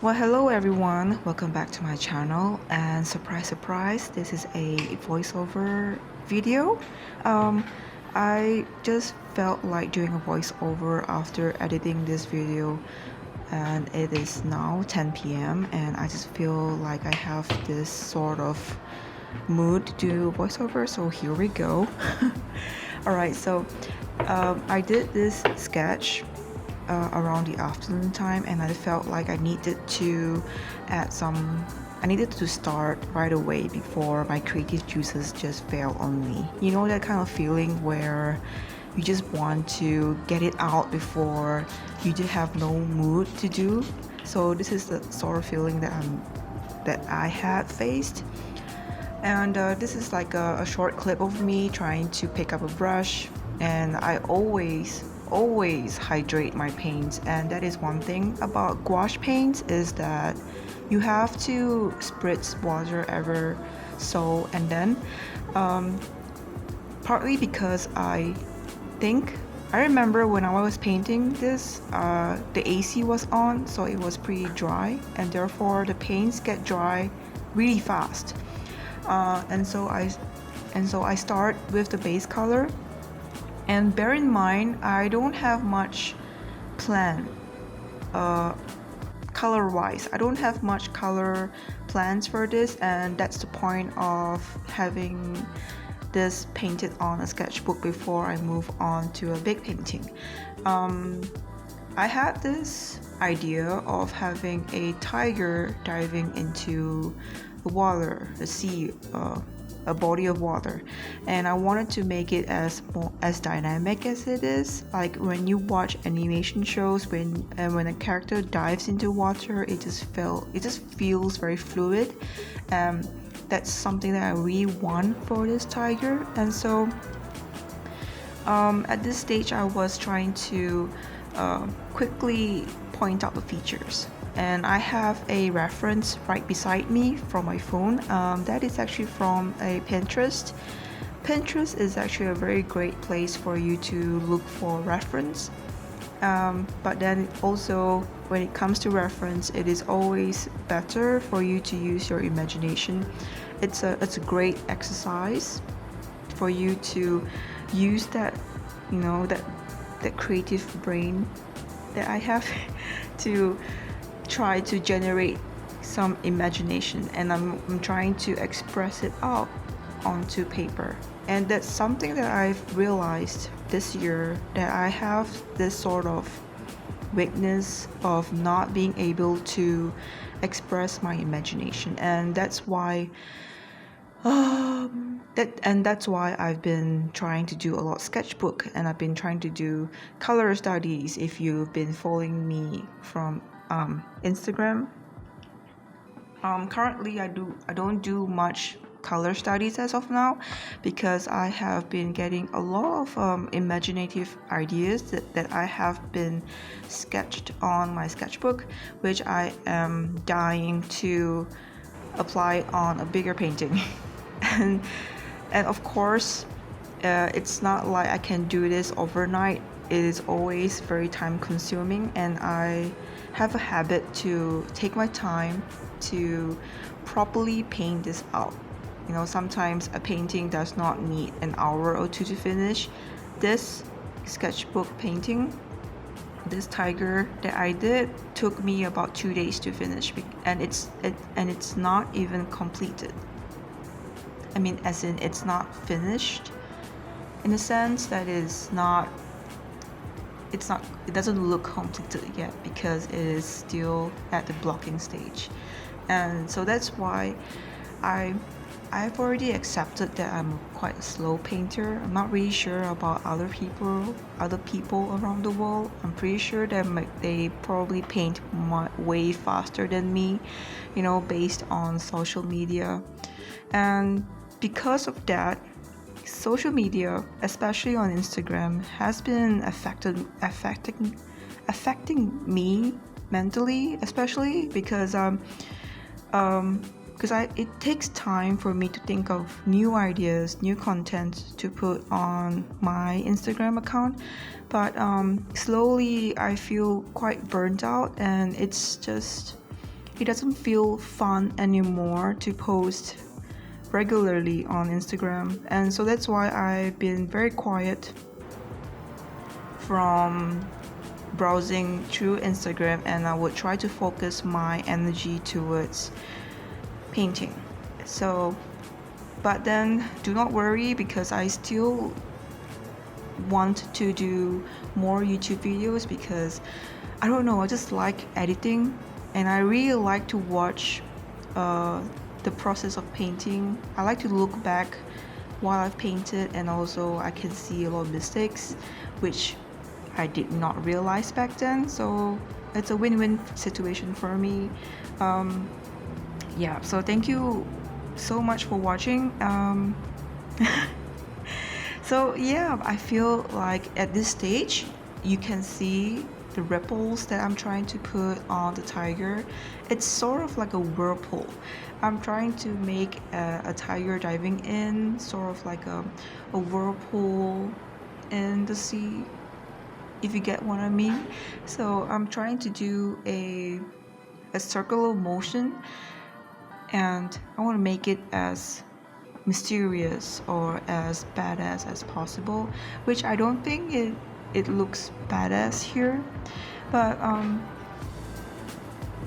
Well, hello everyone. Welcome back to my channel. And surprise, surprise, this is a voiceover video. Um, I just felt like doing a voiceover after editing this video, and it is now 10 p.m. and I just feel like I have this sort of mood to do voiceover. So here we go. All right. So I did this sketch around the afternoon time, and I felt like I needed to start right away before my creative juices just fail on me. You know that kind of feeling where you just want to get it out before you just have no mood to do. So this is the sort of feeling that I had faced. And this is like a short clip of me trying to pick up a brush, and I always hydrate my paints. And that is one thing about gouache paints, is that you have to spritz water ever so and then, partly because I remember when I was painting this, the AC was on, so it was pretty dry, and therefore the paints get dry really fast. And so I start with the base color. And bear in mind, I don't have much plan, color-wise. I don't have much color plans for this, and that's the point of having this painted on a sketchbook before I move on to a big painting. I had this idea of having a tiger diving into the water, the sea, a body of water, and I wanted to make it as dynamic as it is. Like when you watch animation shows, when a character dives into water, it just feels very fluid. That's something that I really want for this tiger. And so at this stage I was trying to quickly point out the features, and I have a reference right beside me from my phone. That is actually from a Pinterest. Pinterest is actually a very great place for you to look for reference, but then also when it comes to reference, it is always better for you to use your imagination. It's a great exercise for you to use that, that creative brain that I have to try to generate some imagination, and I'm trying to express it out onto paper. And that's something that I've realized this year, that I have this sort of weakness of not being able to express my imagination, and that's why that's why I've been trying to do a lot of sketchbook, and I've been trying to do color studies. If you've been following me from Instagram, currently I don't do much color studies as of now, because I have been getting a lot of imaginative ideas that I have been sketched on my sketchbook, which I am dying to apply on a bigger painting. and of course, it's not like I can do this overnight. It is always very time consuming, and I have a habit to take my time to properly paint this out. Sometimes a painting does not need an hour or two to finish. This sketchbook painting, this tiger that I did, took me about 2 days to finish, and it's not even completed. I mean, as in, it's not finished, in a sense that it doesn't look completed yet, because it is still at the blocking stage. And so that's why I've already accepted that I'm quite a slow painter. I'm not really sure about other people around the world. I'm pretty sure that they probably paint way faster than me, based on social media. And because of that, social media, especially on Instagram, has been affecting me mentally, especially because it takes time for me to think of new ideas, new content to put on my Instagram account. But slowly I feel quite burnt out, and it's just it doesn't feel fun anymore to post regularly on Instagram, and so that's why I've been very quiet from browsing through Instagram, and I would try to focus my energy towards painting. So, but then do not worry, because I still want to do more YouTube videos, because I don't know, I just like editing, and I really like to watch the process of painting. I like to look back while I've painted, and also I can see a lot of mistakes which I did not realize back then, so it's a win-win situation for me. Yeah, so thank you so much for watching. So yeah, I feel like at this stage you can see the ripples that I'm trying to put on the tiger. It's sort of like a whirlpool. I'm trying to make a tiger diving in, sort of like a whirlpool in the sea, if you get what I mean. So I'm trying to do a circular motion, and I want to make it as mysterious or as badass as possible, which I don't think it looks badass here, but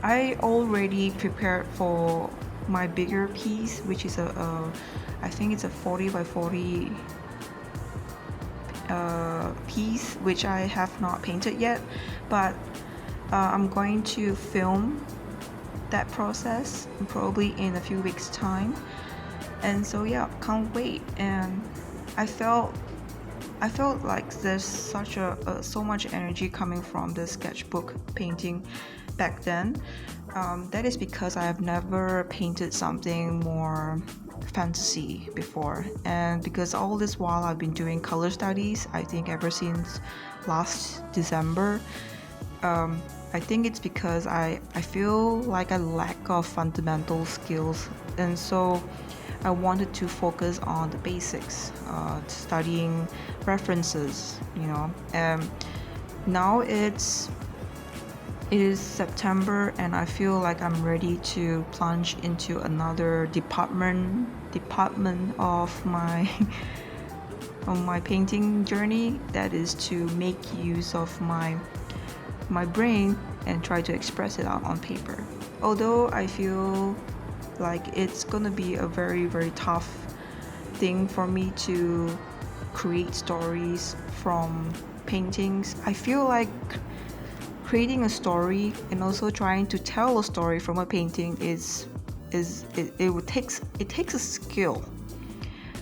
I already prepared for my bigger piece, which is I think it's a 40 by 40 piece, which I have not painted yet, but I'm going to film that process probably in a few weeks time. And so yeah, can't wait. And I felt like there's such so much energy coming from the sketchbook painting back then. That is because I have never painted something more fantasy before, and because all this while I've been doing color studies, I think ever since last December. I think it's because I feel like a lack of fundamental skills, and so I wanted to focus on the basics, studying references, and now it is September, and I feel like I'm ready to plunge into another department of my painting journey, that is to make use of my brain and try to express it out on paper. Although I feel like it's gonna be a very, very tough thing for me to create stories from paintings. I feel like creating a story and also trying to tell a story from a painting it takes a skill,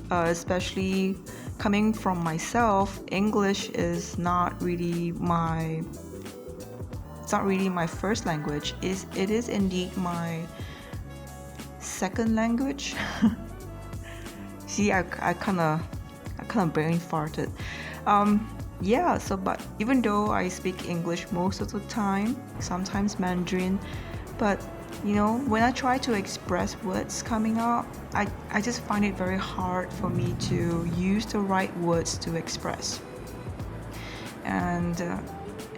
especially coming from myself. English is not really my first language. It is indeed my second language. See, I kind of brain farted. Yeah, so but even though I speak English most of the time, sometimes Mandarin, but when I try to express words coming out, I just find it very hard for me to use the right words to express. And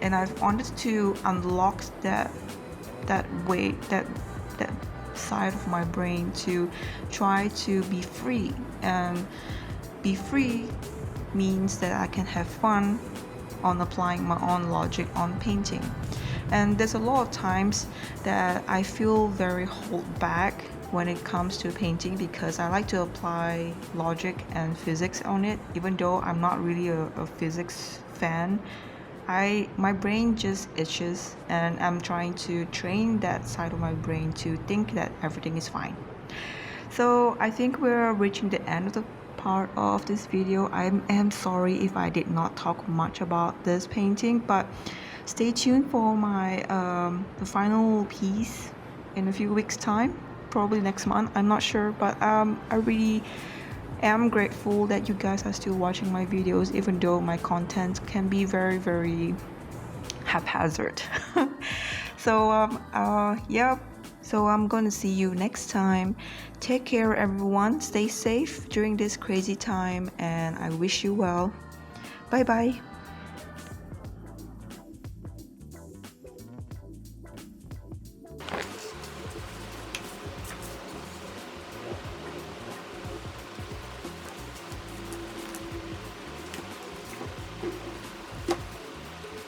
I've wanted to unlock that side of my brain to try to be free, and be free means that I can have fun on applying my own logic on painting. And there's a lot of times that I feel very hold back when it comes to painting, because I like to apply logic and physics on it, even though I'm not really a physics fan. My brain just itches, and I'm trying to train that side of my brain to think that everything is fine. So I think we're reaching the end of the part of this video. I am sorry if I did not talk much about this painting, but stay tuned for my the final piece in a few weeks time, probably next month, I'm not sure, but I really am grateful that you guys are still watching my videos, even though my content can be very, very haphazard. So yeah, so I'm gonna see you next time. Take care, everyone. Stay safe during this crazy time, and I wish you well. Bye bye.